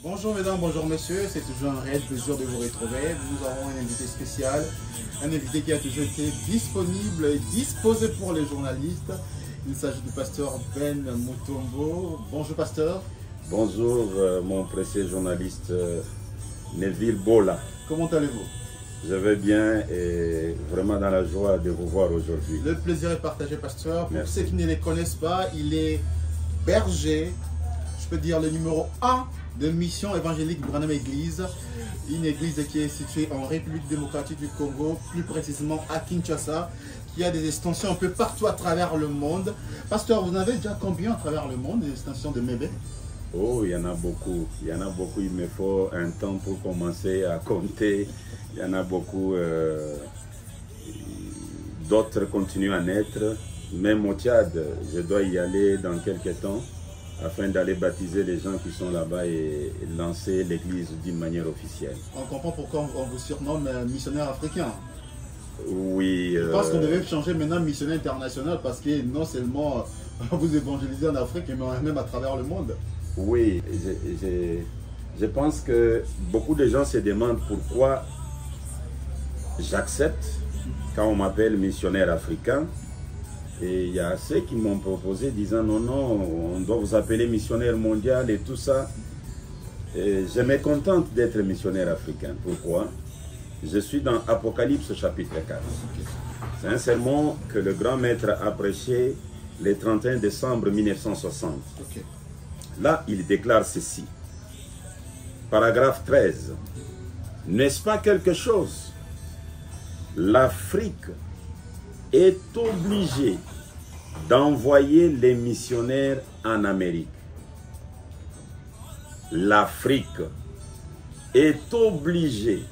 Bonjour mesdames, bonjour messieurs, c'est toujours un réel plaisir de vous retrouver. Nous avons un invité spécial, un invité qui a toujours été disponible et disposé pour les journalistes. Il s'agit du pasteur Ben Mutombo. Bonjour pasteur. Bonjour mon précieux journaliste Neville Bola. Comment allez-vous? Je vais bien et vraiment dans la joie de vous voir aujourd'hui. Le plaisir est partagé pasteur. Pour Merci. ceux qui ne les connaissent pas, il est berger, je peux dire le numéro 1 de Mission Évangélique Branham Église, une église qui est située en République démocratique du Congo, plus précisément à Kinshasa, qui a des extensions un peu partout à travers le monde. Pasteur, vous en avez déjà combien à travers le monde, des extensions de Mébé? Oh, il y en a beaucoup. Il y en a beaucoup. Il me faut un temps pour commencer à compter. Il y en a beaucoup. D'autres continuent à naître. Même au Tchad, je dois y aller dans quelques temps afin d'aller baptiser les gens qui sont là-bas et lancer l'église d'une manière officielle. On comprend pourquoi on vous surnomme missionnaire africain. Oui. Je pense qu'on devait changer maintenant missionnaire international parce que non seulement vous évangélisez en Afrique, mais même à travers le monde. Oui, je pense que beaucoup de gens se demandent pourquoi j'accepte quand on m'appelle missionnaire africain. Et il y a ceux qui m'ont proposé disant non, on doit vous appeler missionnaire mondial et tout ça. Et je me contente d'être missionnaire africain. Pourquoi? Je suis dans Apocalypse chapitre 4. C'est un sermon que le grand maître a prêché le 31 décembre 1960. Okay. Là, il déclare ceci. Paragraphe 13. N'est-ce pas quelque chose? L'Afrique est obligée d'envoyer les missionnaires en Amérique. L'Afrique est obligée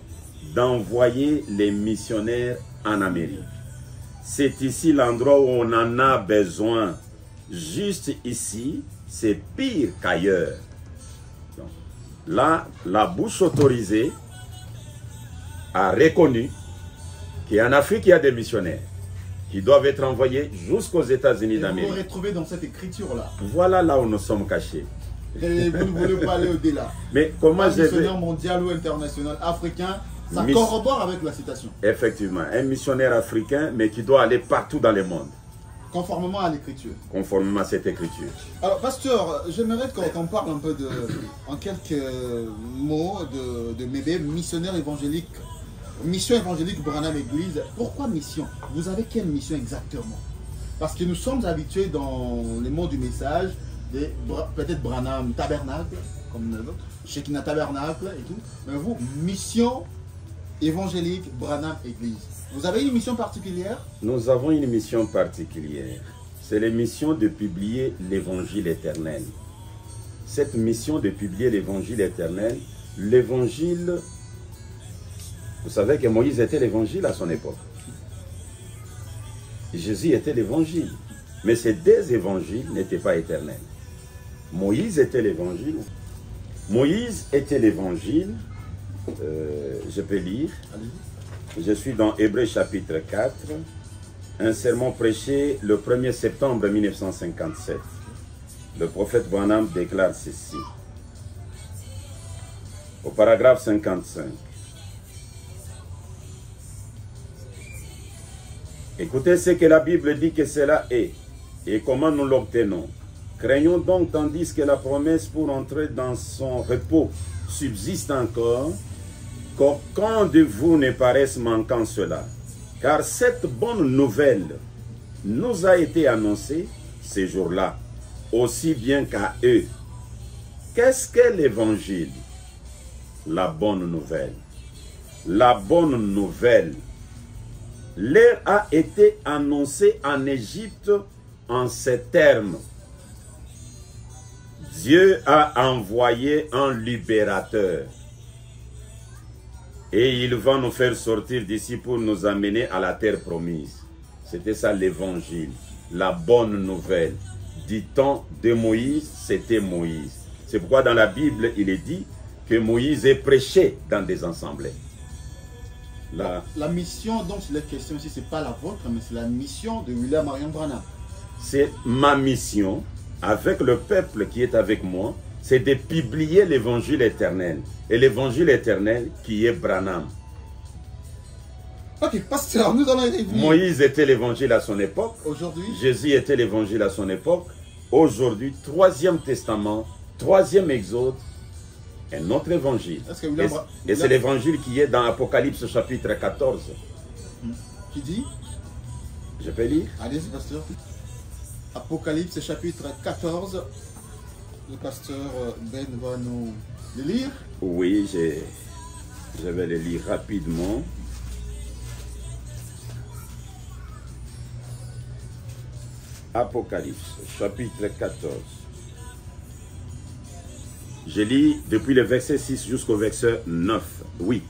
d'envoyer les missionnaires en Amérique. C'est ici l'endroit où on en a besoin. Juste ici, c'est pire qu'ailleurs. Là, la bouche autorisée a reconnu qu'en Afrique, il y a des missionnaires qui doivent être envoyés jusqu'aux États-Unis d'Amérique. Vous vous retrouvez dans cette écriture-là. Voilà là où nous sommes cachés. Et vous ne voulez pas aller au-delà. Mais comment je vais... missionnaire mondial ou international africain, ça corrobore avec la citation. Effectivement, un missionnaire africain, mais qui doit aller partout dans le monde. Conformément à l'écriture. Conformément à cette écriture. Alors, pasteur, j'aimerais qu'on parle un peu en quelques mots de Mébé, missionnaire évangélique. Mission évangélique Branham Église. Pourquoi mission? Vous avez quelle mission exactement? Parce que nous sommes habitués dans le monde du message, peut-être Branham Tabernacle, comme l'autre, Shekinah Tabernacle et tout. Mais vous, mission évangélique Branham Église. Vous avez une mission particulière? Nous avons une mission particulière. C'est la mission de publier l'évangile éternel. Cette mission de publier l'évangile éternel, l'évangile... Vous savez que Moïse était l'évangile à son époque. Jésus était l'évangile. Mais ces deux évangiles n'étaient pas éternels. Moïse était l'évangile. Moïse était l'évangile. Je peux lire. Je suis dans Hébreux chapitre 4. Un sermon prêché le 1er septembre 1957. Le prophète Branham déclare ceci. Au paragraphe 55. Écoutez ce que la Bible dit que cela est et comment nous l'obtenons. Craignons donc, tandis que la promesse pour entrer dans son repos subsiste encore, qu'aucun de vous ne paraisse manquant cela. Car cette bonne nouvelle nous a été annoncée ces jours-là, aussi bien qu'à eux. Qu'est-ce que l'évangile? La bonne nouvelle. La bonne nouvelle leur a été annoncé en Égypte en ces termes. Dieu a envoyé un libérateur. Et il va nous faire sortir d'ici pour nous amener à la terre promise. C'était ça l'évangile, la bonne nouvelle. Du temps de Moïse, c'était Moïse. C'est pourquoi dans la Bible, il est dit que Moïse est prêché dans des assemblées. La mission dont il est question ici, ce n'est pas la vôtre, mais c'est la mission de William Marion Branham. C'est ma mission, avec le peuple qui est avec moi, c'est de publier l'évangile éternel. Et l'évangile éternel qui est Branham. Ok, pasteur, nous allons y revenir. Moïse était l'évangile à son époque. Aujourd'hui, Jésus était l'évangile à son époque. Aujourd'hui, 3e testament, 3e exode, un autre évangile. est-ce que Et c'est l'évangile qui est dans Apocalypse chapitre 14. qui dit? Je peux lire? Allez-y, pasteur. Apocalypse chapitre 14. Le pasteur Ben va nous le lire. Oui, je vais le lire rapidement. Apocalypse, chapitre 14. Je lis depuis le verset 6 jusqu'au verset 9, 8.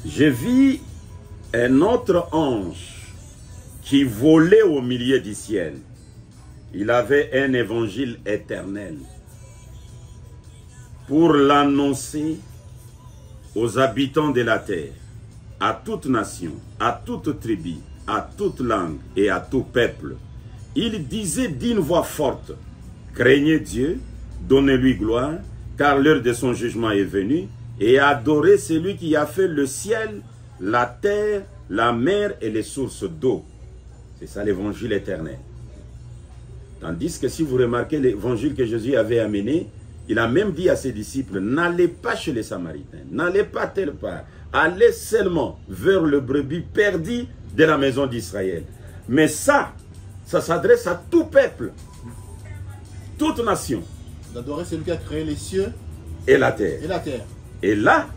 Je vis un autre ange qui volait au milieu du ciel. Il avait un évangile éternel pour l'annoncer aux habitants de la terre, à toute nation, à toute tribu, à toute langue et à tout peuple. Il disait d'une voix forte, « Craignez Dieu, donnez-lui gloire, car l'heure de son jugement est venue, et adorez celui qui a fait le ciel, la terre, la mer et les sources d'eau. » C'est ça l'évangile éternel. Tandis que si vous remarquez l'évangile que Jésus avait amené, il a même dit à ses disciples, n'allez pas chez les Samaritains, n'allez pas telle part, allez seulement vers le brebis perdu de la maison d'Israël. Mais ça s'adresse à tout peuple, toute nation. D'adorer celui qui a créé les cieux et la terre. Et la terre. Et là,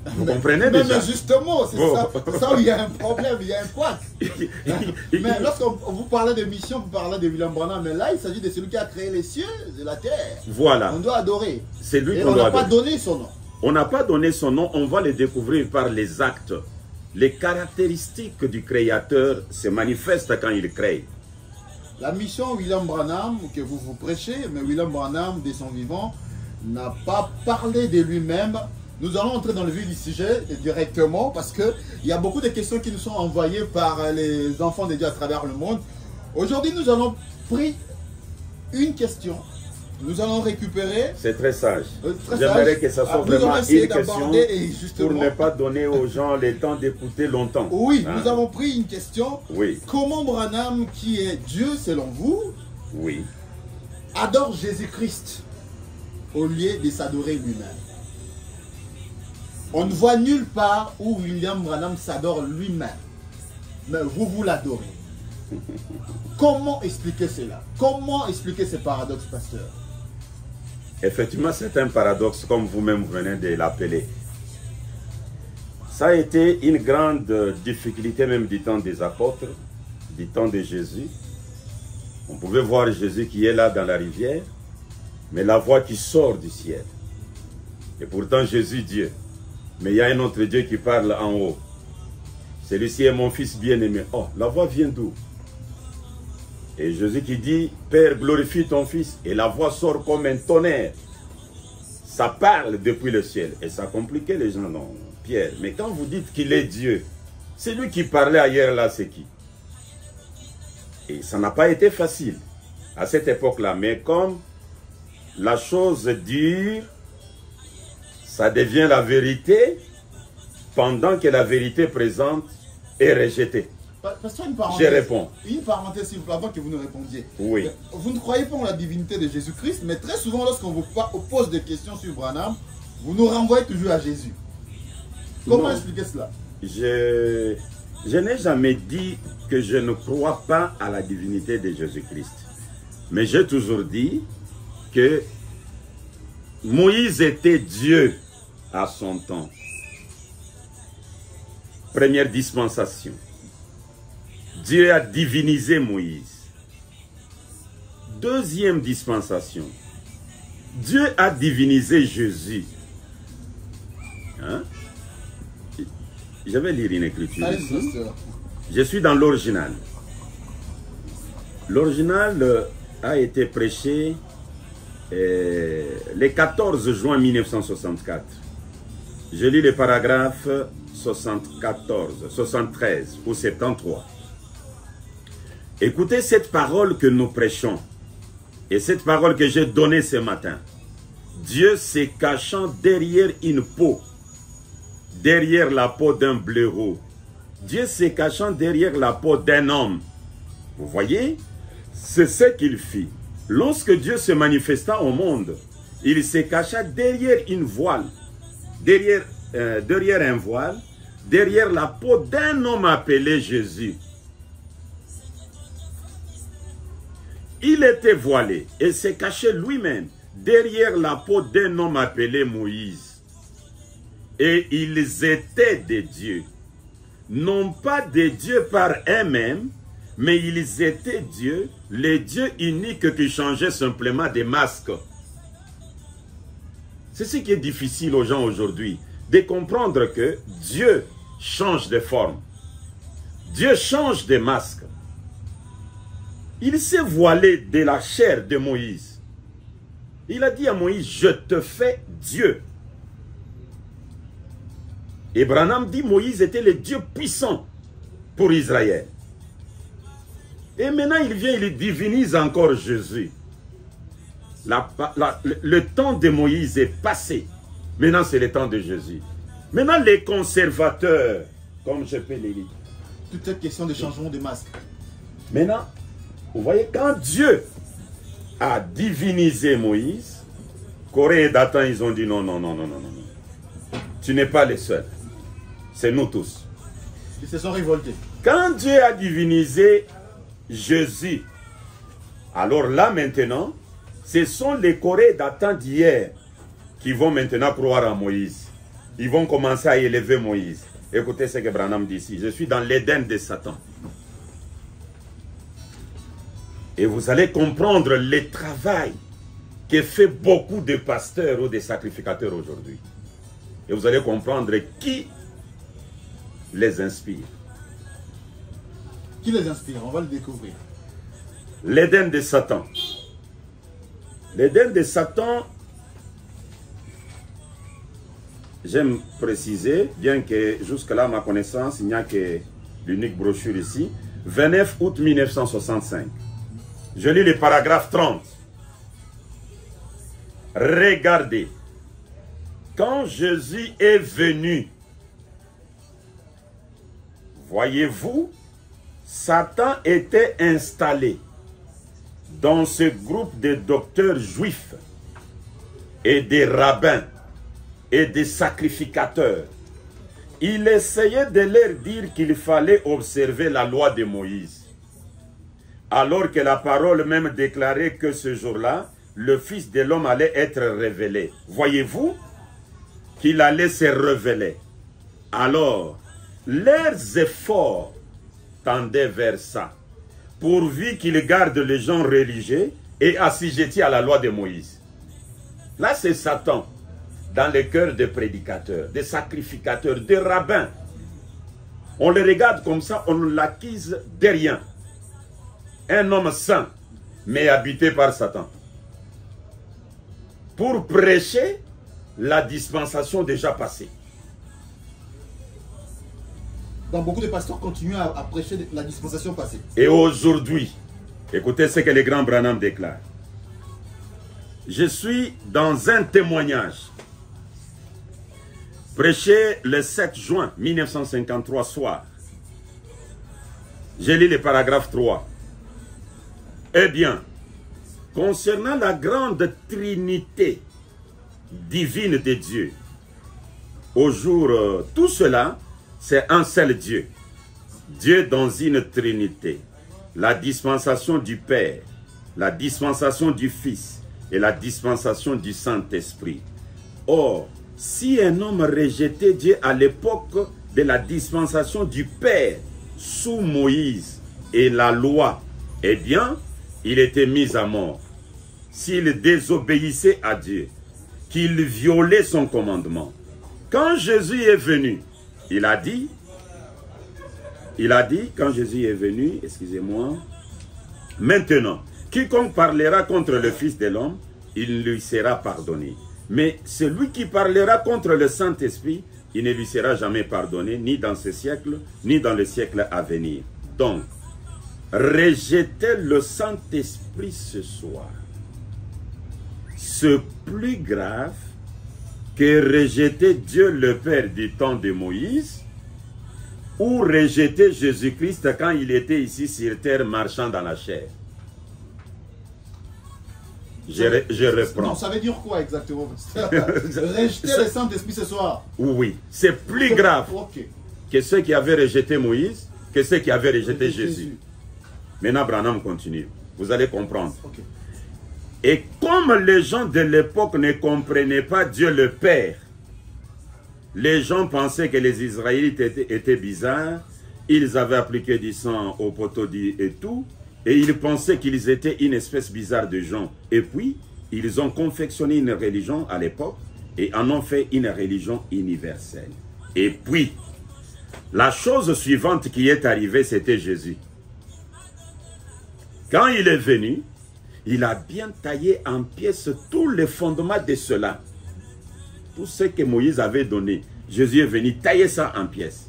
vous comprenez déjà. Mais justement, c'est ça où il y a un problème, il y a un quoi. Mais lorsqu'on vous parlez de mission, vous parlez de William Branham, mais là, il s'agit de celui qui a créé les cieux et la terre. Voilà. On doit adorer. C'est lui qu'on doit adorer. On n'a pas donné son nom. On n'a pas donné son nom, on va le découvrir par les actes. Les caractéristiques du Créateur se manifestent quand il crée. La mission William Branham que vous prêchez, mais William Branham, de son vivant, n'a pas parlé de lui-même. Nous allons entrer dans le vif du sujet directement parce qu'il y a beaucoup de questions qui nous sont envoyées par les enfants de Dieu à travers le monde. Aujourd'hui, nous allons prendre une question. Nous allons récupérer... C'est très sage. J'aimerais que ça soit vraiment une question pour ne pas donner aux gens le temps d'écouter longtemps. Oui, nous avons pris une question. Oui. Comment Branham, qui est Dieu selon vous, oui, adore Jésus-Christ au lieu de s'adorer lui-même? On ne voit nulle part où William Branham s'adore lui-même. Mais vous l'adorez. Comment expliquer cela? Comment expliquer ce paradoxe, pasteur? Effectivement, c'est un paradoxe, comme vous-même venez de l'appeler. Ça a été une grande difficulté même du temps des apôtres, du temps de Jésus. On pouvait voir Jésus qui est là dans la rivière, mais la voix qui sort du ciel. Et pourtant Jésus Dieu. Mais il y a un autre Dieu qui parle en haut. Celui-ci est mon fils bien-aimé. Oh, la voix vient d'où? Et Jésus qui dit, Père, glorifie ton fils. Et la voix sort comme un tonnerre. Ça parle depuis le ciel. Et ça compliquait les gens, non, Pierre. Mais quand vous dites qu'il est Dieu, c'est lui qui parlait ailleurs là, c'est qui? Et ça n'a pas été facile à cette époque-là. Mais comme la chose dure, ça devient la vérité pendant que la vérité présente est rejetée. Pasteur, une parenthèse. Je réponds. Une parenthèse, s'il vous plaît, avant que vous nous répondiez. Oui. Vous ne croyez pas en la divinité de Jésus-Christ, mais très souvent, lorsqu'on vous pose des questions sur Branham, vous nous renvoyez toujours à Jésus. Comment expliquer cela? Je n'ai jamais dit que je ne crois pas à la divinité de Jésus-Christ. Mais j'ai toujours dit que Moïse était Dieu à son temps. Première dispensation. Dieu a divinisé Moïse. Deuxième dispensation. Dieu a divinisé Jésus. Hein? Je vais lire une écriture ici. Je suis dans l'original. L'original a été prêché le 14 juin 1964. Je lis le paragraphe 74, 73 ou 73. Écoutez cette parole que nous prêchons. Et cette parole que j'ai donnée ce matin, Dieu se cachant derrière une peau, derrière la peau d'un blaireau, Dieu se cachant derrière la peau d'un homme. Vous voyez, c'est ce qu'il fit. Lorsque Dieu se manifesta au monde, il se cacha derrière une voile, derrière un voile, derrière la peau d'un homme appelé Jésus. Il était voilé et se cachait lui-même derrière la peau d'un homme appelé Moïse. Et ils étaient des dieux. Non pas des dieux par eux-mêmes, mais ils étaient dieux, les dieux uniques qui changeaient simplement des masques. C'est ce qui est difficile aux gens aujourd'hui, de comprendre que Dieu change de forme. Dieu change de masque. Il s'est voilé de la chair de Moïse. Il a dit à Moïse, je te fais Dieu. Et Branham dit, Moïse était le Dieu puissant pour Israël. Et maintenant, il vient, il divinise encore Jésus. Le temps de Moïse est passé. Maintenant, c'est le temps de Jésus. Maintenant, les conservateurs, comme je peux les lire. Toute cette question de changement de masque. Maintenant, vous voyez, quand Dieu a divinisé Moïse, Corée et Dathan, ils ont dit non, non, non, non, non, non. Tu n'es pas le seul. C'est nous tous. Ils se sont révoltés. Quand Dieu a divinisé Jésus, alors là maintenant, ce sont les Corées et Dathan d'hier qui vont maintenant croire à Moïse. Ils vont commencer à élever Moïse. Écoutez ce que Branham dit ici. Je suis dans l'Éden de Satan. Et vous allez comprendre le travail que fait beaucoup de pasteurs ou de sacrificateurs aujourd'hui. Et vous allez comprendre qui les inspire. Qui les inspire? On va le découvrir. L'Éden de Satan. L'Éden de Satan, j'aime préciser, bien que jusque-là, à ma connaissance, il n'y a que l'unique brochure ici, 29 août 1965. Je lis le paragraphe 30. Regardez, quand Jésus est venu, voyez-vous, Satan était installé dans ce groupe de docteurs juifs et des rabbins et des sacrificateurs. Il essayait de leur dire qu'il fallait observer la loi de Moïse, alors que la parole même déclarait que ce jour-là, le Fils de l'homme allait être révélé. Voyez-vous qu'il allait se révéler. Alors, leurs efforts tendaient vers ça, pourvu qu'ils gardent les gens religieux et assujettis à la loi de Moïse. Là, c'est Satan, dans le cœur des prédicateurs, des sacrificateurs, des rabbins. On les regarde comme ça, on l'accuse de rien. Un homme saint, mais habité par Satan. Pour prêcher la dispensation déjà passée. Donc beaucoup de pasteurs continuent à prêcher la dispensation passée. Et aujourd'hui, écoutez ce que le grand Branham déclare. Je suis dans un témoignage prêché le 7 juin 1953 soir. J'ai lu le paragraphe 3. Eh bien, concernant la grande trinité divine de Dieu, au jour, tout cela, c'est un seul Dieu. Dieu dans une trinité. La dispensation du Père, la dispensation du Fils et la dispensation du Saint-Esprit. Or, si un homme rejetait Dieu à l'époque de la dispensation du Père sous Moïse et la loi, eh bien, il était mis à mort. S'il désobéissait à Dieu, qu'il violait son commandement. Quand Jésus est venu, il a dit, quand Jésus est venu, excusez-moi, maintenant, quiconque parlera contre le Fils de l'homme, il lui sera pardonné. Mais celui qui parlera contre le Saint-Esprit, il ne lui sera jamais pardonné, ni dans ce siècle, ni dans le siècle à venir. Donc, rejetez le Saint-Esprit ce soir. ce plus grave que rejeter Dieu le Père du temps de Moïse ou rejeter Jésus-Christ quand il était ici sur terre marchant dans la chair? Je reprends. Non, ça veut dire quoi exactement? Rejeter le Saint-Esprit ce soir. Oui, c'est plus grave que ceux qui avaient rejeté Moïse, que ceux qui avaient rejeté Jésus. Maintenant, Branham continue. Vous allez comprendre. Et comme les gens de l'époque ne comprenaient pas Dieu le Père, les gens pensaient que les Israélites étaient bizarres. Ils avaient appliqué du sang au poteau et tout. Et ils pensaient qu'ils étaient une espèce bizarre de gens. Et puis, ils ont confectionné une religion à l'époque et en ont fait une religion universelle. Et puis, la chose suivante qui est arrivée, c'était Jésus. Quand il est venu, il a bien taillé en pièces tous les fondements de cela. Tout ce que Moïse avait donné, Jésus est venu tailler ça en pièces.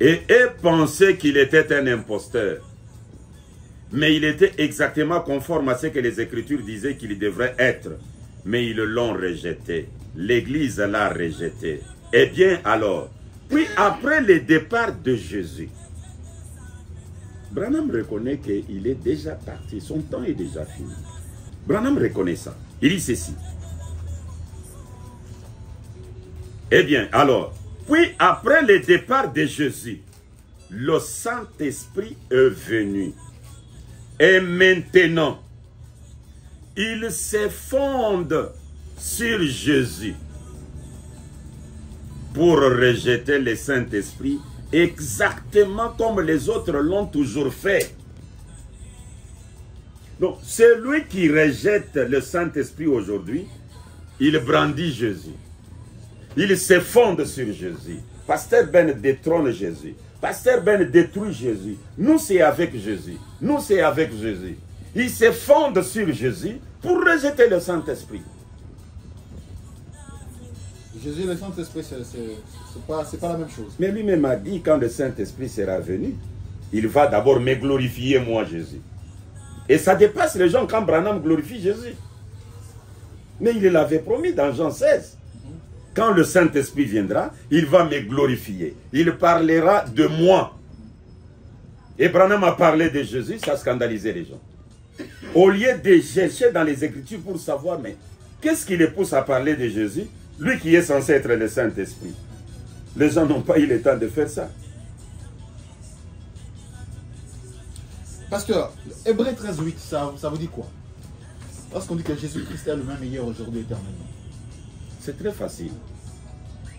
Et eux pensaient qu'il était un imposteur. Mais il était exactement conforme à ce que les Écritures disaient qu'il devrait être. Mais ils l'ont rejeté. L'Église l'a rejeté. Eh bien alors, puis après le départ de Jésus, Branham reconnaît qu'il est déjà parti. Son temps est déjà fini. Branham reconnaît ça. Il dit ceci. Eh bien alors, puis après le départ de Jésus, le Saint-Esprit est venu. Et maintenant, il se fonde sur Jésus pour rejeter le Saint-Esprit exactement comme les autres l'ont toujours fait. Donc, celui qui rejette le Saint-Esprit aujourd'hui, il brandit Jésus. Il se fonde sur Jésus. Pasteur Ben détrône Jésus. Pasteur Ben détruit Jésus. Nous, c'est avec Jésus. Nous, c'est avec Jésus. Il se fonde sur Jésus pour rejeter le Saint-Esprit. Jésus et le Saint-Esprit, c'est pas la même chose. Mais lui-même a dit, quand le Saint-Esprit sera venu, il va d'abord me glorifier, moi, Jésus. Et ça dépasse les gens quand Branham glorifie Jésus. Mais il l'avait promis dans Jean 16. Quand le Saint-Esprit viendra, il va me glorifier. Il parlera de moi. Et Branham a parlé de Jésus, ça scandalisait les gens. Au lieu de chercher dans les Écritures pour savoir, mais qu'est-ce qui les pousse à parler de Jésus, lui qui est censé être le Saint-Esprit? Les gens n'ont pas eu le temps de faire ça. Pasteur, Hébreux 13:8, ça vous dit quoi? Lorsqu'on dit que Jésus-Christ est le même hier, aujourd'hui, éternellement. C'est très facile.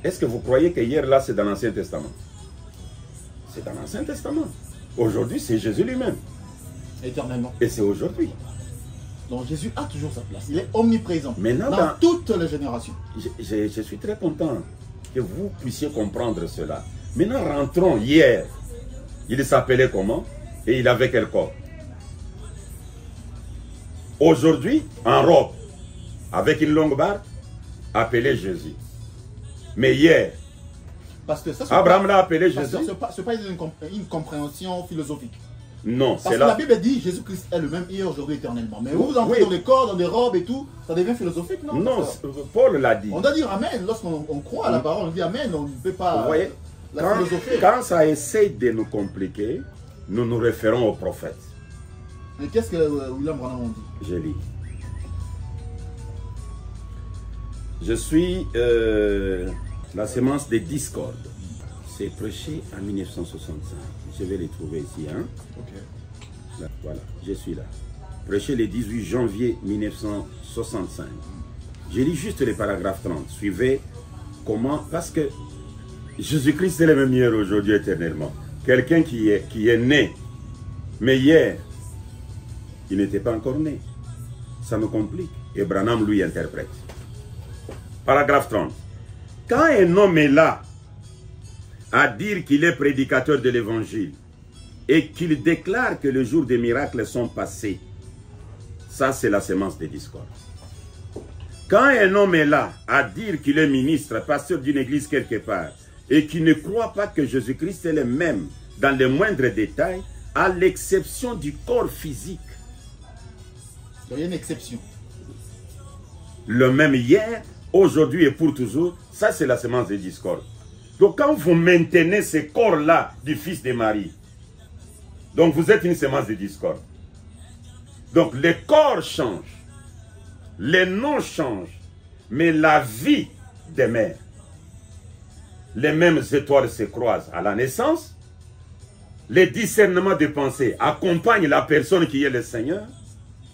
Est-ce que vous croyez que hier, là, c'est dans l'Ancien Testament? C'est dans l'Ancien Testament. Aujourd'hui, c'est Jésus lui-même. Éternellement. Et c'est aujourd'hui. Donc Jésus a toujours sa place. Il est omniprésent. Maintenant, dans toutes les générations. Je suis très content que vous puissiez comprendre cela. Maintenant, rentrons hier. Il s'appelait comment? Et il avait quel corps? Aujourd'hui, en robe, avec une longue barbe, appelé Jésus. Mais hier, parce que ça, Abraham l'a appelé Jésus. Ce n'est pas une compréhension philosophique. Non, parce que la Bible dit Jésus-Christ est le même hier, aujourd'hui, éternellement. Mais vous entrez dans les corps, dans des robes et tout, ça devient philosophique, non? Non, Paul l'a dit. On doit dire Amen. Lorsqu'on croit à la parole, on dit Amen. On ne peut pas. Vous voyez, quand ça essaie de nous compliquer, nous nous référons au prophète. Mais qu'est-ce que William Branham dit? Je lis. Je suis la sémence des discordes. C'est prêché en 1965. Je vais les trouver ici. Hein? Okay. Là, voilà, je suis là. Prêché le 18 janvier 1965. Je lis juste les paragraphes 30. Suivez comment... Parce que Jésus-Christ est le même hier, aujourd'hui, éternellement. Quelqu'un qui est né, mais hier, il n'était pas encore né. Ça me complique. Et Branham lui interprète. Paragraphe 30. Quand un homme est là à dire qu'il est prédicateur de l'évangile et qu'il déclare que les jours des miracles sont passés, ça c'est la sémence des discordes. Quand un homme est là à dire qu'il est ministre, pasteur d'une église quelque part, et qui ne croit pas que Jésus-Christ est le même dans les moindres détails, à l'exception du corps physique. Il y a une exception. le même hier, aujourd'hui et pour toujours. Ça, c'est la semence de discorde. Donc, quand vous maintenez ce corps-là du Fils de Marie, donc vous êtes une semence de discorde. Donc, les corps changent, les noms changent, mais la vie demeure. Les mêmes étoiles se croisent à la naissance. Les discernements de pensée accompagnent la personne qui est le Seigneur.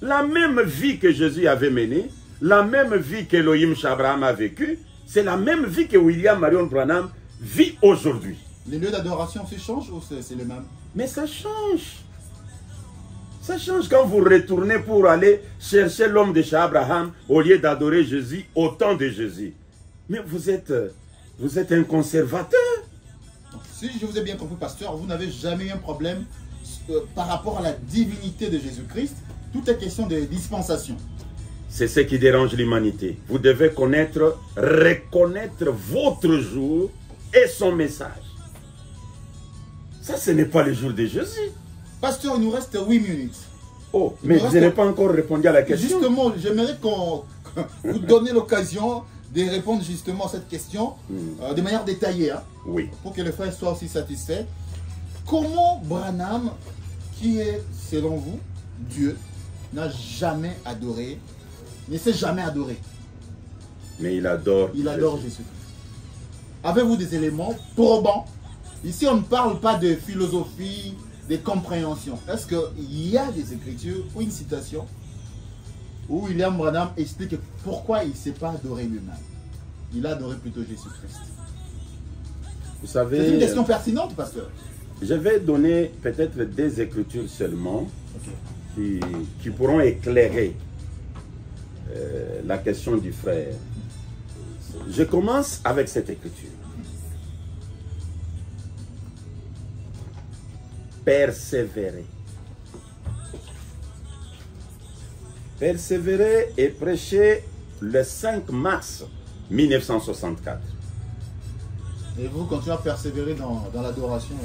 La même vie que Jésus avait menée, la même vie qu'Elohim Abraham a vécue, c'est la même vie que William Marion Branham vit aujourd'hui. Les lieux d'adoration se changent ou c'est le même? Mais ça change. Ça change quand vous retournez pour aller chercher l'homme de chez Abraham au lieu d'adorer Jésus au temps de Jésus. Mais vous êtes un conservateur. Si je vous ai bien compris, pasteur, vous n'avez jamais eu un problème par rapport à la divinité de Jésus-Christ. Tout est question de dispensation. C'est ce qui dérange l'humanité. Vous devez connaître, reconnaître votre jour et son message. Ça, ce n'est pas le jour de Jésus. Pasteur, il nous reste 8 minutes. Oh, mais je n'ai pas encore répondu à la question. Justement, j'aimerais qu'on vous donne l'occasion de répondre justement à cette question de manière détaillée. Hein, oui. Pour que le frère soit aussi satisfait. Comment Branham, qui est, selon vous, Dieu, n'a jamais adoré, ne s'est jamais adoré? Mais il adore Jésus-Christ. Avez-vous des éléments probants? Ici, on ne parle pas de philosophie, de compréhension. Est-ce qu'il y a des écritures ou une citation où William Branham explique pourquoi il ne s'est pas adoré lui-même? Il a adoré plutôt Jésus-Christ. Vous savez, c'est une question pertinente, pasteur. Je vais donner peut-être des écritures seulement qui pourront éclairer la question du frère. Je commence avec cette écriture. Persévérer. Persévérer est prêché le 5 mars 1964. Et vous continuez à persévérer dans l'adoration.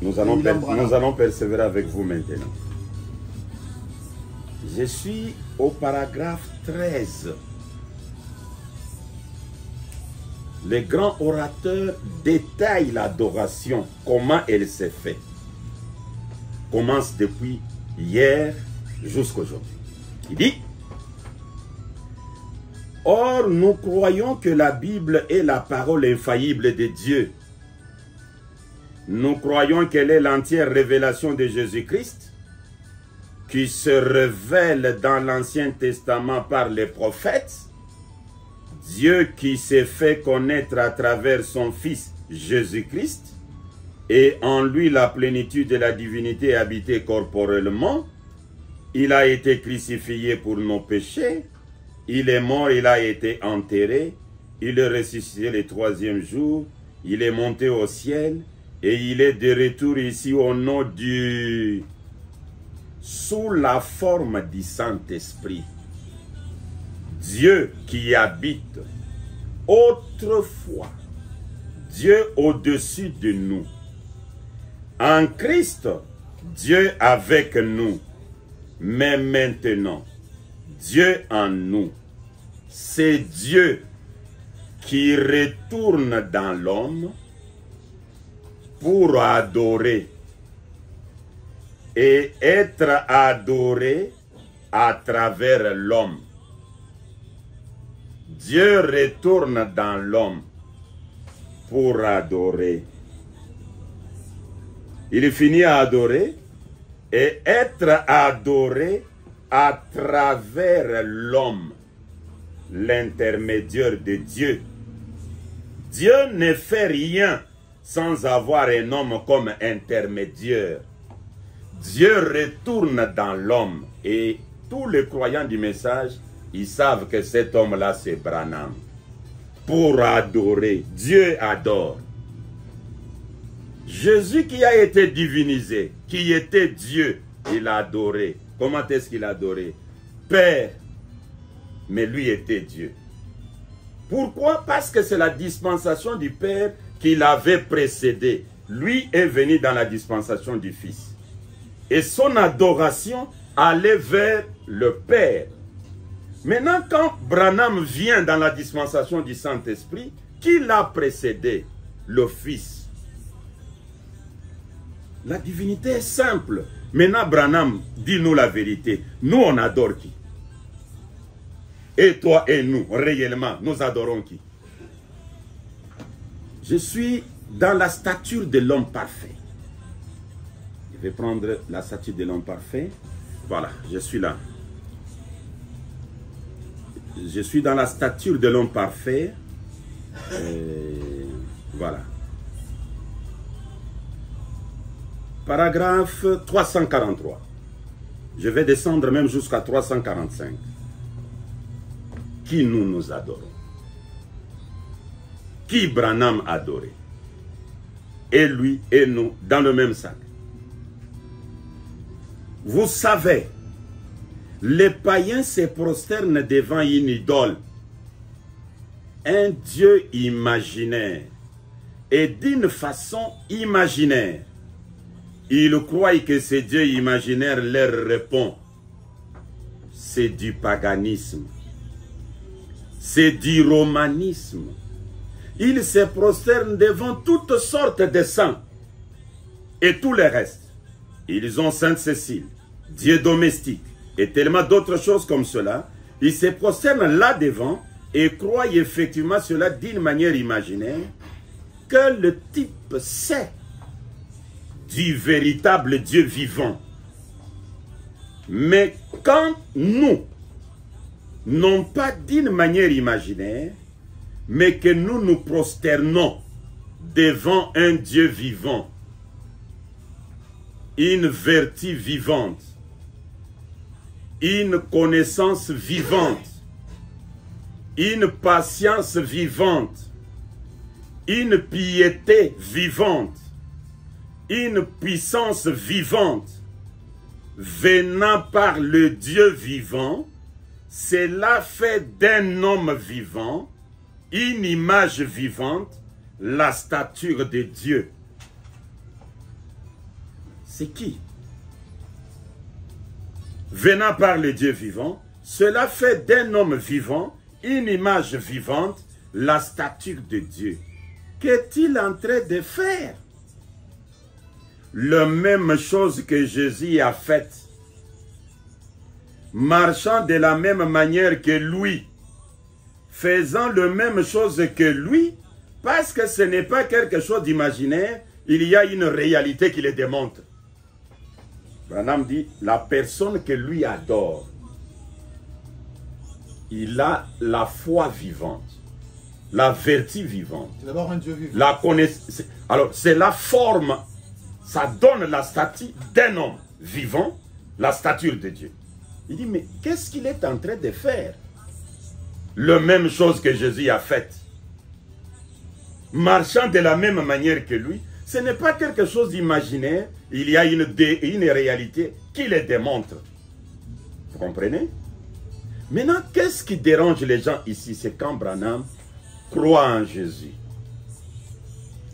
Nous allons persévérer avec vous maintenant. Je suis au paragraphe 13. Le grand orateur détaille l'adoration, comment elle s'est faite. Commence depuis hier jusqu'à aujourd'hui. Il dit: or, nous croyons que la Bible est la parole infaillible de Dieu. Nous croyons qu'elle est l'entière révélation de Jésus-Christ, qui se révèle dans l'Ancien Testament par les prophètes, Dieu qui s'est fait connaître à travers son Fils Jésus-Christ, et en lui la plénitude de la divinité habitée corporellement. Il a été crucifié pour nos péchés, il est mort, il a été enterré, il est ressuscité le 3e jour, il est monté au ciel, et il est de retour ici au nom du... sous la forme du Saint-Esprit. Dieu qui habite autrefois, Dieu au-dessus de nous. En Christ, Dieu avec nous, mais maintenant, Dieu en nous. C'est Dieu qui retourne dans l'homme pour adorer et être adoré à travers l'homme. Dieu retourne dans l'homme pour adorer. Il finit à adorer et être adoré à travers l'homme, l'intermédiaire de Dieu. Dieu ne fait rien sans avoir un homme comme intermédiaire. Dieu retourne dans l'homme et tous les croyants du message, ils savent que cet homme-là c'est Branham. Pour adorer, Dieu adore. Jésus qui a été divinisé, qui était Dieu, il a adoré. Comment est-ce qu'il a adoré? Père, mais lui était Dieu. Pourquoi? Parce que c'est la dispensation du Père qui l'avait précédé. Lui est venu dans la dispensation du Fils. Et son adoration allait vers le Père. Maintenant, quand Branham vient dans la dispensation du Saint-Esprit, qui l'a précédé? Le Fils. La divinité est simple. Maintenant, Branham, dis-nous la vérité. Nous, on adore qui? Et toi et nous, réellement, nous adorons qui? Je suis dans la stature de l'homme parfait. Je vais prendre la stature de l'homme parfait. Voilà, je suis là. Je suis dans la stature de l'homme parfait. Voilà. Paragraphe 343. Je vais descendre même jusqu'à 345. Qui nous adorons? Qui Branham adorait? Et lui et nous dans le même sac. Vous savez, les païens se prosternent devant une idole, un dieu imaginaire, et d'une façon imaginaire. Ils croient que ce dieu imaginaire leur répond. C'est du paganisme. C'est du romanisme. Ils se prosternent devant toutes sortes de saints et tout le reste. Ils ont Sainte Cécile, Dieu domestique et tellement d'autres choses comme cela. Ils se prosternent là devant et croient effectivement cela d'une manière imaginaire que le type sait du véritable Dieu vivant. Mais quand nous, non pas d'une manière imaginaire, mais que nous nous prosternons devant un Dieu vivant, une vertu vivante, une connaissance vivante, une patience vivante, une piété vivante, une puissance vivante, venant par le Dieu vivant, cela fait d'un homme vivant une image vivante, la stature de Dieu. C'est qui? Venant par le Dieu vivant, cela fait d'un homme vivant une image vivante, la stature de Dieu. Qu'est-il en train de faire? La même chose que Jésus a faite. Marchant de la même manière que lui, faisant la même chose que lui, parce que ce n'est pas quelque chose d'imaginaire, il y a une réalité qui le démontre. Branham dit, la personne que lui adore, il a la foi vivante, la vertu vivante. C'est d'abord un Dieu vivant. La connaissance. Alors, c'est la forme, ça donne la stature d'un homme vivant, la stature de Dieu. Il dit, mais qu'est-ce qu'il est en train de faire? La même chose que Jésus a faite. Marchant de la même manière que lui, ce n'est pas quelque chose d'imaginaire, il y a une réalité qui le démontre. Vous comprenez? Maintenant, qu'est-ce qui dérange les gens ici? C'est quand Branham croit en Jésus.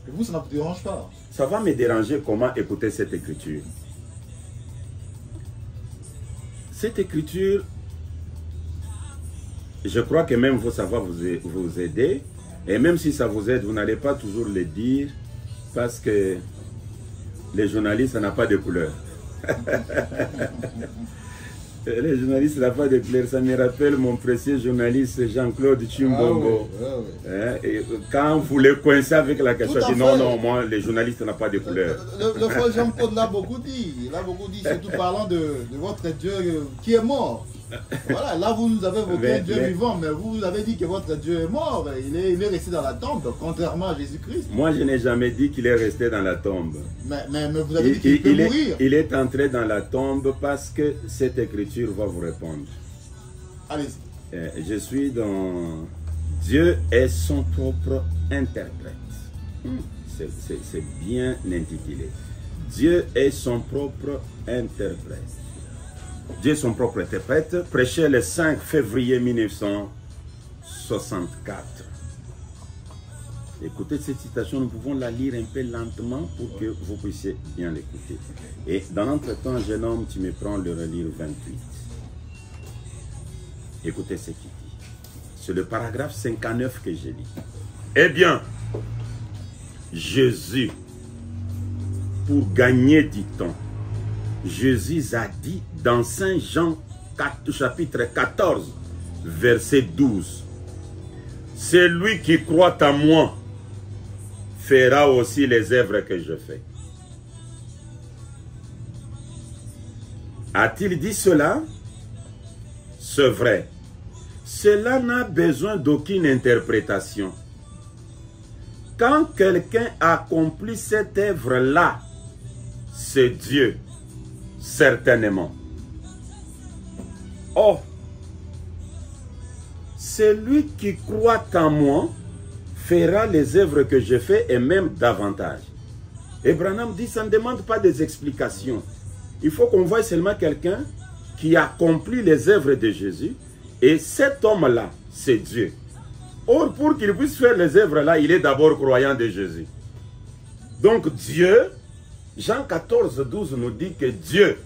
Et vous, ça ne vous dérange pas? Ça va me déranger comment écouter cette écriture. Cette écriture, je crois que même vous, ça va vous aider. Et même si ça vous aide, vous n'allez pas toujours le dire parce que les journalistes, ça n'a pas de couleur. Les journalistes, ça n'a pas de couleur. Ça me rappelle mon précieux journaliste Jean-Claude Chimbongo. Ah oui, ah oui. Et quand vous le coincez avec la question, il dit non, non, moi, les journalistes, ça n'a pas de couleur. Le frère Jean-Claude l'a beaucoup dit. Il a beaucoup dit, surtout parlant de votre Dieu qui est mort. Voilà, là vous avez évoqué un Dieu vivant, mais vous avez dit que votre Dieu est mort. Il est resté dans la tombe, contrairement à Jésus-Christ. Moi, je n'ai jamais dit qu'il est resté dans la tombe. Mais vous avez dit qu'il peut mourir. Il est entré dans la tombe parce que cette écriture va vous répondre. Allez-y. Je suis dans... Dieu est son propre interprète. C'est bien intitulé. Dieu est son propre interprète. Dieu est son propre interprète, prêché le 5 février 1964. Écoutez cette citation, nous pouvons la lire un peu lentement pour que vous puissiez bien l'écouter. Et dans l'entretemps, jeune homme, tu me prends le relire 28. Écoutez ce qu'il dit. C'est le paragraphe 59 que j'ai lu. Eh bien, Jésus, pour gagner du temps, Jésus a dit dans Saint Jean chapitre 14, verset 12, « Celui qui croit en moi fera aussi les œuvres que je fais. » A-t-il dit cela? C'est vrai. Cela n'a besoin d'aucune interprétation. Quand quelqu'un accomplit cette œuvre-là, c'est Dieu, certainement. Oh, celui qui croit en moi fera les œuvres que je fais et même davantage. Et Branham dit, ça ne demande pas des explications. Il faut qu'on voie seulement quelqu'un qui accomplit les œuvres de Jésus. Et cet homme-là, c'est Dieu. Or, pour qu'il puisse faire les œuvres-là, il est d'abord croyant de Jésus. Donc Dieu, Jean 14, 12 nous dit que Dieu,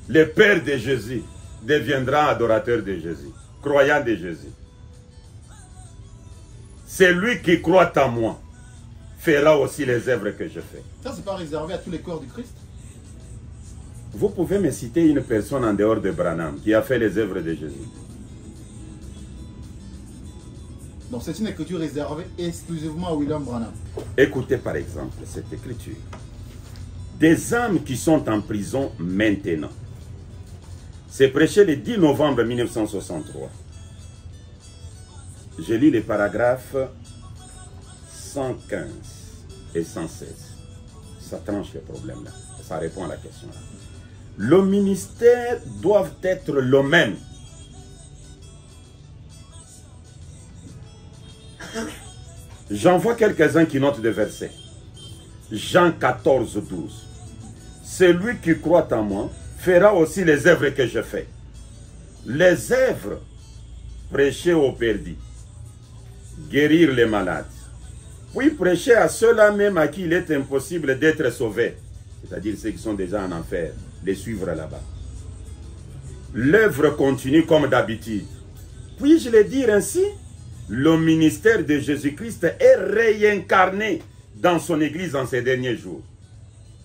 le Père de Jésus, deviendra adorateur de Jésus, croyant de Jésus. C'est lui qui croit en moi, fera aussi les œuvres que je fais. Ça, c'est pas réservé à tous les corps du Christ? Vous pouvez me citer une personne en dehors de Branham qui a fait les œuvres de Jésus? Donc c'est une écriture réservée exclusivement à William Branham. Écoutez par exemple cette écriture. Des âmes qui sont en prison maintenant. C'est prêché le 10 novembre 1963. Je lis les paragraphes 115 et 116. Ça tranche le problème là. Ça répond à la question là. Le ministère doit être le même. J'en vois quelques-uns qui notent des versets. Jean 14, 12. Celui qui croit en moi fera aussi les œuvres que je fais. Les œuvres, prêcher aux perdus, guérir les malades, puis prêcher à ceux-là même à qui il est impossible d'être sauvés, c'est-à-dire ceux qui sont déjà en enfer, les suivre là-bas. L'œuvre continue comme d'habitude. Puis-je le dire ainsi? Le ministère de Jésus-Christ est réincarné dans son église en ces derniers jours.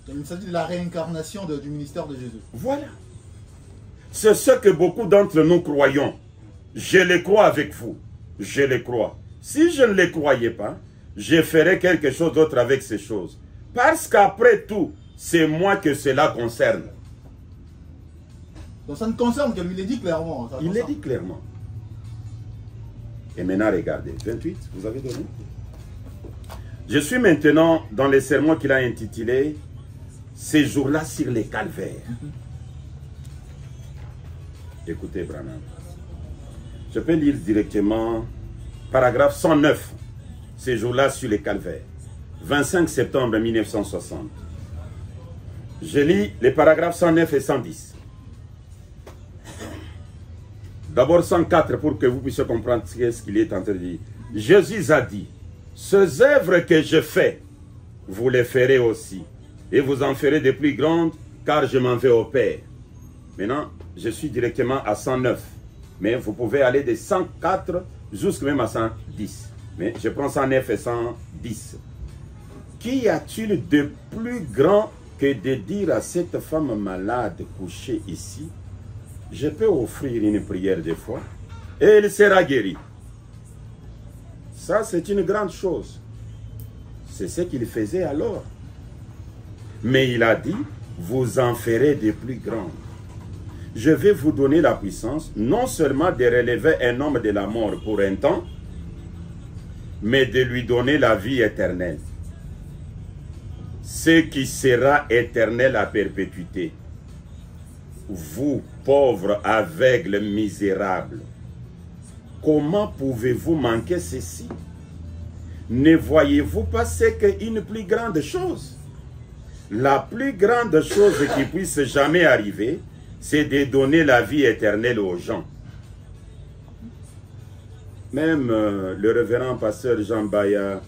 Il s'agit de la réincarnation du ministère de Jésus. Voilà. C'est ce que beaucoup d'entre nous croyons. Je le crois avec vous. Je le crois. Si je ne le croyais pas, je ferais quelque chose d'autre avec ces choses. Parce qu'après tout, c'est moi que cela concerne. Donc ça ne concerne que lui, il le dit clairement. Il le dit clairement. Et maintenant, regardez. 28, vous avez donné? Je suis maintenant dans les sermons qu'il a intitulés « Ces jours-là sur les calvaires ». Écoutez, Branham. Je peux lire directement paragraphe 109. « Ces jours-là sur les calvaires ». 25 septembre 1960. Je lis les paragraphes 109 et 110. D'abord 104 pour que vous puissiez comprendre ce qu'il est en train de dire. Jésus a dit, ces œuvres que je fais, vous les ferez aussi. Et vous en ferez de plus grandes, car je m'en vais au Père. Maintenant, je suis directement à 109. Mais vous pouvez aller de 104 jusqu'à même à 110. Mais je prends 109 et 110. Qu'y a-t-il de plus grand que de dire à cette femme malade couchée ici, je peux offrir une prière de foi et elle sera guérie. Ça, c'est une grande chose. C'est ce qu'il faisait alors. Mais il a dit, vous en ferez de plus grandes. Je vais vous donner la puissance, non seulement de relever un homme de la mort pour un temps, mais de lui donner la vie éternelle. Ce qui sera éternel à perpétuité. Vous, pauvres, aveugles, misérables, comment pouvez-vous manquer ceci? Ne voyez-vous pas c'est qu'une plus grande chose? La plus grande chose qui puisse jamais arriver, c'est de donner la vie éternelle aux gens. Même le révérend pasteur Jean Baya,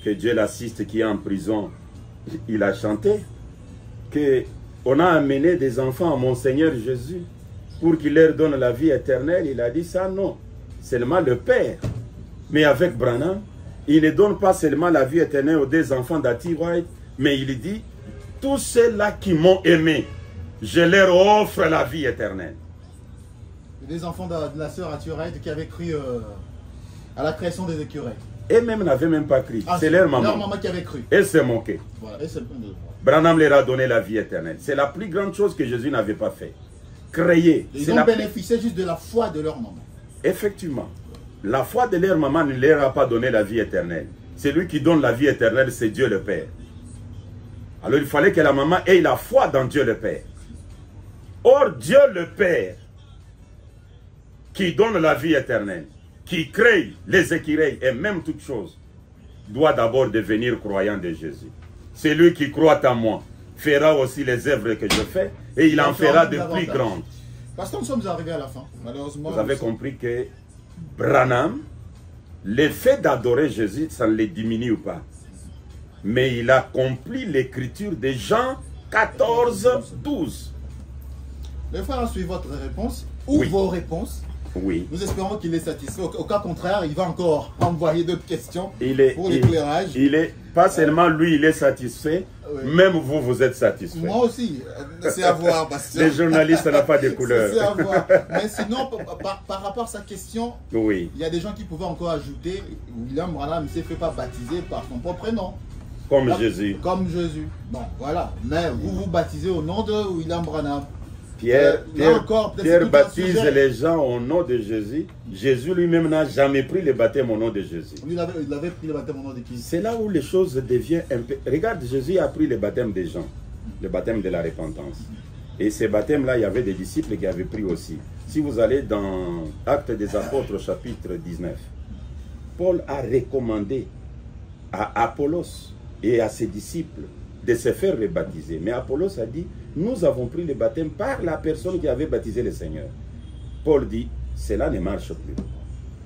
que Dieu l'assiste, qui est en prison, il a chanté que on a amené des enfants à mon Seigneur Jésus pour qu'il leur donne la vie éternelle. Il a dit ça, non. seulement le Père. Mais avec Branham, il ne donne pas seulement la vie éternelle aux deux enfants d'A.T. White, mais il dit, tous ceux-là qui m'ont aimé, je leur offre la vie éternelle. Les enfants de la sœur A.T. White qui avaient cru à la création des écureuils. Et même n'avaient même pas cru. Ah, c'est leur maman. Leur maman qui avait cru. Elle s'est moquée. Voilà. Branham leur a donné la vie éternelle. C'est la plus grande chose que Jésus n'avait pas fait. Créer. Ils ont bénéficié juste de la foi de leur maman. Effectivement. La foi de leur maman ne leur a pas donné la vie éternelle. Celui qui donne la vie éternelle, c'est Dieu le Père. Alors il fallait que la maman ait la foi dans Dieu le Père. Or, Dieu le Père, qui donne la vie éternelle, qui crée les écureuils et même toutes choses, doit d'abord devenir croyant de Jésus. Celui qui croit en moi fera aussi les œuvres que je fais et il en fera de plus grandes. Parce que nous sommes arrivés à la fin, malheureusement. Vous avez compris que Branham, le fait d'adorer Jésus, ça ne le diminue pas. Mais il accomplit l'écriture de Jean 14, 12. Le frère a suivi votre réponse ou vos réponses. Oui. Nous espérons qu'il est satisfait. Au cas contraire, il va encore envoyer d'autres questions pour l'éclairage. Pas seulement lui, il est satisfait. Oui. Même vous, vous êtes satisfait. Moi aussi. C'est à voir. Les journalistes n'ont pas de couleur. C'est à voir. Mais sinon, par rapport à sa question, oui, il y a des gens qui pouvaient encore ajouter William Branham ne s'est fait pas baptiser par son propre nom. Comme Jésus. Comme Jésus. Bon, voilà. Mais vous vous baptisez au nom de William Branham. Pierre baptise les gens au nom de Jésus. Jésus lui-même n'a jamais pris le baptême au nom de Jésus. Il avait pris le baptême au nom de qui? C'est là où les choses deviennent un peu... Regarde, Jésus a pris le baptême des gens, le baptême de la repentance. Et ces baptêmes-là, il y avait des disciples qui avaient pris aussi. Si vous allez dans Actes des Apôtres, chapitre 19, Paul a recommandé à Apollos et à ses disciples de se faire rebaptiser. Mais Apollos a dit, nous avons pris le baptême par la personne qui avait baptisé le Seigneur. Paul dit, cela ne marche plus.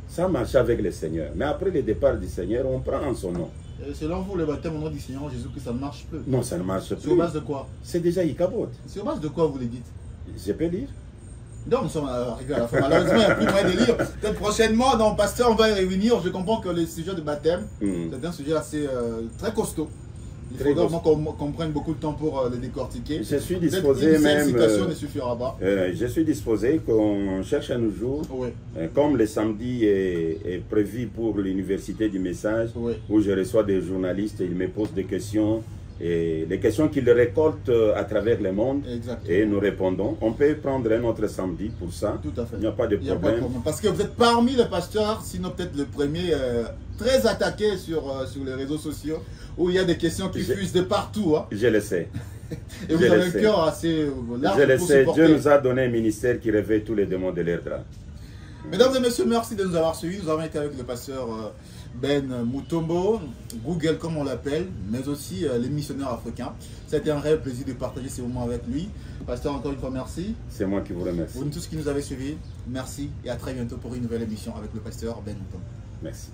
Ça marche avec le Seigneur. Mais après le départ du Seigneur, on prend en son nom. Et selon vous, le baptême au nom du Seigneur Jésus, que ça ne marche plus? Non, ça ne marche plus. Sur base de quoi? C'est déjà Ichabod. Sur base de quoi vous le dites? Je peux lire? Donc, nous sommes arrivés à la fin. Malheureusement, il n'y a plus moyen de lire. Peut-être prochainement, dans Pasteur, on va y réunir. Je comprends que le sujet de baptême, c'est un sujet assez très costaud. Il faudra vraiment qu'on prenne beaucoup de temps pour le décortiquer. Je suis disposé même... citation ne suffira pas. Je suis disposé qu'on cherche un jour, comme le samedi est prévu pour l'Université du Message, où je reçois des journalistes, ils me posent des questions, et les questions qu'ils récoltent à travers le monde, et nous répondons. On peut prendre un autre samedi pour ça. Tout à fait. Il n'y a pas de problème. Parce que vous êtes parmi les pasteurs, sinon peut-être le premier très attaqué sur les réseaux sociaux, où il y a des questions qui fusent de partout. Hein. Je le sais. Et vous avez un cœur assez large. Je le sais. Dieu nous a donné un ministère qui réveille tous les démons de l'air drap. Mesdames et messieurs, merci de nous avoir suivis. Nous avons été avec le pasteur Ben Mutombo, Google comme on l'appelle, mais aussi les missionnaires africains. C'était un réel plaisir de partager ces moments avec lui. Pasteur, encore une fois, merci. C'est moi qui vous remercie. Pour tous qui nous avez suivis, merci et à très bientôt pour une nouvelle émission avec le pasteur Ben Mutombo. Merci.